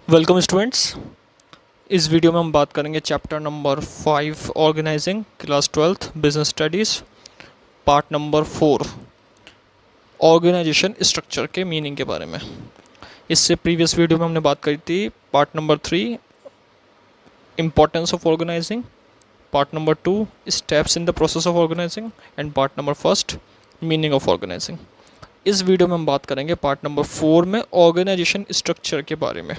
Welcome students. इस video में हम बात करेंगे chapter number 5 organising class 12th business studies part number 4 organisation structure के मीनिंग के बारे में। इससे प्रीवियस वीडियो में हमने बात करी थी part number 3 importance of organising, part number 2 steps in the process of organising and part number 1 meaning of organising. इस वीडियो में हम बात करेंगे पार्ट नंबर 4 में ऑर्गेनाइजेशन स्ट्रक्चर के बारे में।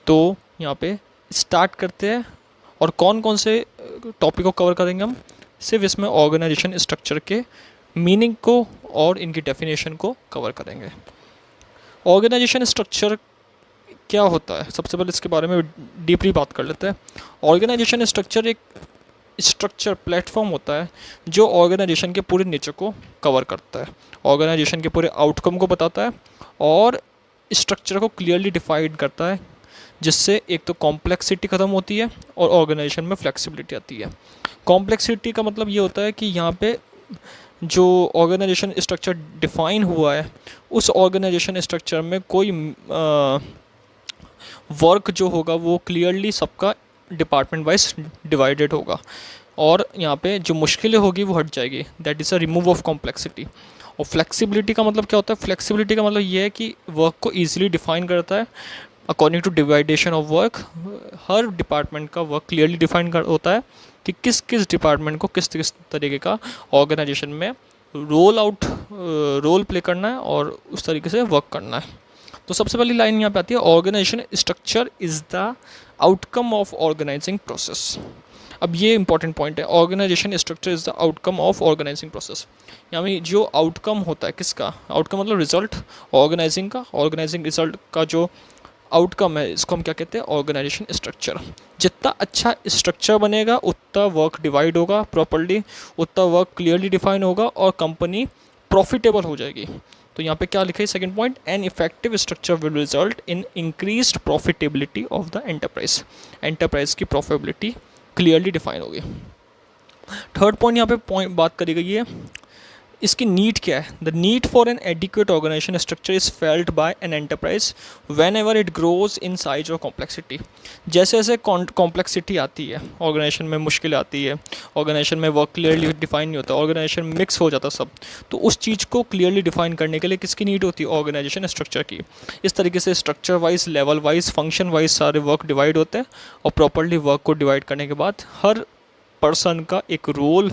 तो यहाँ पे स्टार्ट करते हैं और कौन कौन से टॉपिक को कवर करेंगे हम। सिर्फ इसमें ऑर्गेनाइजेशन स्ट्रक्चर के मीनिंग को और इनकी डेफिनेशन को कवर करेंगे। ऑर्गेनाइजेशन स्ट्रक्चर क्या होता है, सबसे पहले इसके बारे में डीपली बात कर लेते हैं। ऑर्गेनाइजेशन स्ट्रक्चर एक स्ट्रक्चर प्लेटफॉर्म होता है जो ऑर्गेनाइजेशन के पूरे नेचर को कवर करता है, ऑर्गेनाइजेशन के पूरे आउटकम को बताता है और स्ट्रक्चर को क्लियरली डिफाइन करता है, जिससे एक तो कॉम्प्लेक्सिटी ख़त्म होती है और ऑर्गेनाइजेशन में फ्लेक्सिबिलिटी आती है। कॉम्प्लेक्सिटी का मतलब ये होता है कि यहाँ पे जो ऑर्गेनाइजेशन स्ट्रक्चर डिफाइन हुआ है उस ऑर्गेनाइजेशन स्ट्रक्चर में कोई वर्क जो होगा वो क्लियरली सबका डिपार्टमेंट वाइज डिवाइडेड होगा और यहाँ पे जो मुश्किलें होगी वो हट जाएगी। That is a remove of complexity. और फ्लेक्सिबिलिटी का मतलब क्या होता है? फ्लेक्सिबिलिटी का मतलब ये है कि वर्क को ईजिली डिफाइन करता है according to division of work. हर डिपार्टमेंट का वर्क क्लियरली डिफाइन होता है कि किस किस डिपार्टमेंट को किस किस तरीके का ऑर्गेनाइजेशन में रोल प्ले करना है और उस तरीके से वर्क करना है। तो सबसे पहली लाइन यहाँ पे आती है, organisation structure is the outcome of organising process. अब ये इंपॉर्टेंट पॉइंट है, organisation structure is the outcome of organising process. यानी जो आउटकम होता है किसका, आउटकम मतलब रिजल्ट ऑर्गेनाइजिंग का, ऑर्गेनाइजिंग रिजल्ट का जो आउटकम है इसको हम क्या कहते हैं? Organisation structure. जितना अच्छा स्ट्रक्चर बनेगा उतना वर्क डिवाइड होगा प्रॉपर्ली, उतना वर्क क्लियरली डिफाइन होगा और कंपनी प्रॉफिटेबल हो जाएगी। तो यहाँ पे क्या लिखा है second point, an effective structure will result in increased profitability of the enterprise. Enterprise की प्रॉफिटेबिलिटी क्लियरली डिफाइन होगी। थर्ड पॉइंट यहाँ पे बात करी गई है, इसकी नीड क्या है? The need for an adequate organisation structure is felt by an enterprise whenever it grows in size और कॉम्प्लेक्सिटी। जैसे जैसे कॉम्प्लेक्सिटी आती है ऑर्गेनाइजेशन में, मुश्किल आती है ऑर्गेनाइजेशन में, वर्क क्लियरली डिफाइन नहीं होता, ऑर्गेनाइजेशन मिक्स हो जाता सब, तो उस चीज़ को क्लियरली डिफाइन करने के लिए किसकी नीड होती है? ऑर्गेनाइजेशन स्ट्रक्चर की। इस तरीके से structure wise, level wise, function wise सारे वर्क डिवाइड होते हैं और प्रॉपरली वर्क को डिवाइड करने के बाद हर पर्सन का एक रोल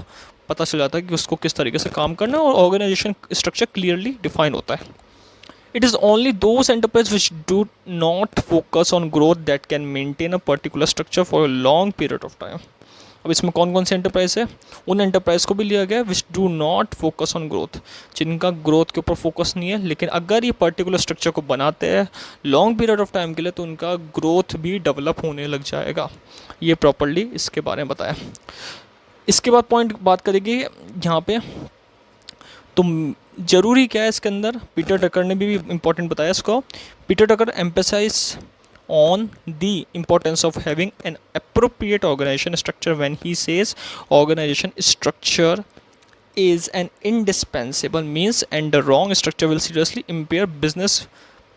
पता चल जाता है कि उसको किस तरीके से काम करना है और ऑर्गेनाइजेशन स्ट्रक्चर क्लियरली डिफाइन होता है। It is only those enterprise which do not focus on growth that can maintain a particular structure for a long period of time. अब इसमें कौन कौन से एंटरप्राइज है? उन एंटरप्राइज को भी लिया गया which do not focus on growth, जिनका ग्रोथ के ऊपर फोकस नहीं है, लेकिन अगर ये पर्टिकुलर स्ट्रक्चर को बनाते हैं लॉन्ग पीरियड ऑफ टाइम के लिए तो उनका ग्रोथ भी डेवलप होने लग जाएगा। ये प्रॉपरली इसके बारे में बताया। इसके बाद पॉइंट बात करेंगे यहाँ पे, तो ज़रूरी क्या है इसके अंदर? पीटर टकर ने भी इम्पोर्टेंट बताया इसको। Peter Drucker emphasise on the importance of having an appropriate organisation structure when he says organisation structure is an indispensable means and the wrong structure will seriously impair business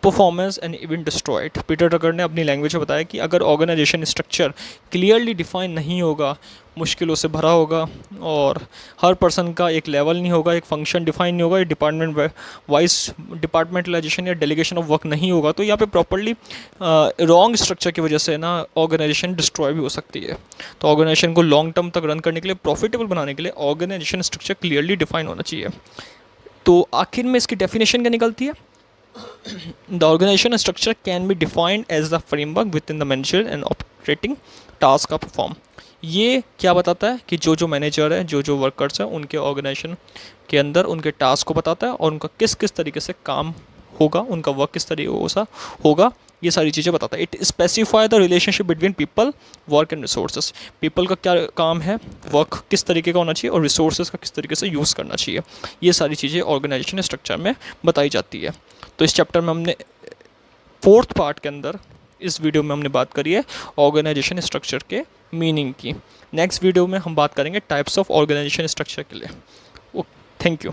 performance and even destroy it. Peter Tucker ने अपनी language में बताया कि अगर organisation structure clearly define नहीं होगा, मुश्किलों से भरा होगा और हर पर्सन का एक लेवल नहीं होगा, एक फंक्शन डिफाइन नहीं होगा, डिपार्टमेंट वाइज डिपार्टमेंटलाइजेशन या डेलीगेशन ऑफ वर्क नहीं होगा, तो यहाँ पे प्रॉपरली रॉन्ग स्ट्रक्चर की वजह से ना ऑर्गेनाइजेशन डिस्ट्रॉय भी हो सकती है। तो ऑर्गेनाइजेशन को लॉन्ग टर्म तक रन करने के लिए, प्रॉफिटेबल बनाने के लिए ऑर्गेनाइजेशन स्ट्रक्चर क्लियरली डिफाइन होना चाहिए। तो आखिर में इसकी डेफिनेशन क्या निकलती है? The organizational structure can be defined as the framework within the managerial and operating task का perform। ये क्या बताता है कि जो मैनेजर है, जो वर्कर्स हैं, उनके ऑर्गेनाइजेशन के अंदर उनके टास्क को बताता है और उनका किस किस तरीके से काम होगा, उनका वर्क किस तरीके से होगा, ये सारी चीज़ें बताता है। It specify the relationship between people, work and resources. People का क्या काम है, वर्क किस तरीके का होना चाहिए और रिसोर्सेज का किस तरीके से यूज़ करना चाहिए, ये सारी चीज़ें ऑर्गेनाइजेशन स्ट्रक्चर में बताई जाती है। तो इस चैप्टर में हमने 4th पार्ट के अंदर, इस वीडियो में हमने बात करी है ऑर्गेनाइजेशन स्ट्रक्चर के मीनिंग की। नेक्स्ट वीडियो में हम बात करेंगे टाइप्स ऑफ ऑर्गेनाइजेशन स्ट्रक्चर के लिए। Thank you.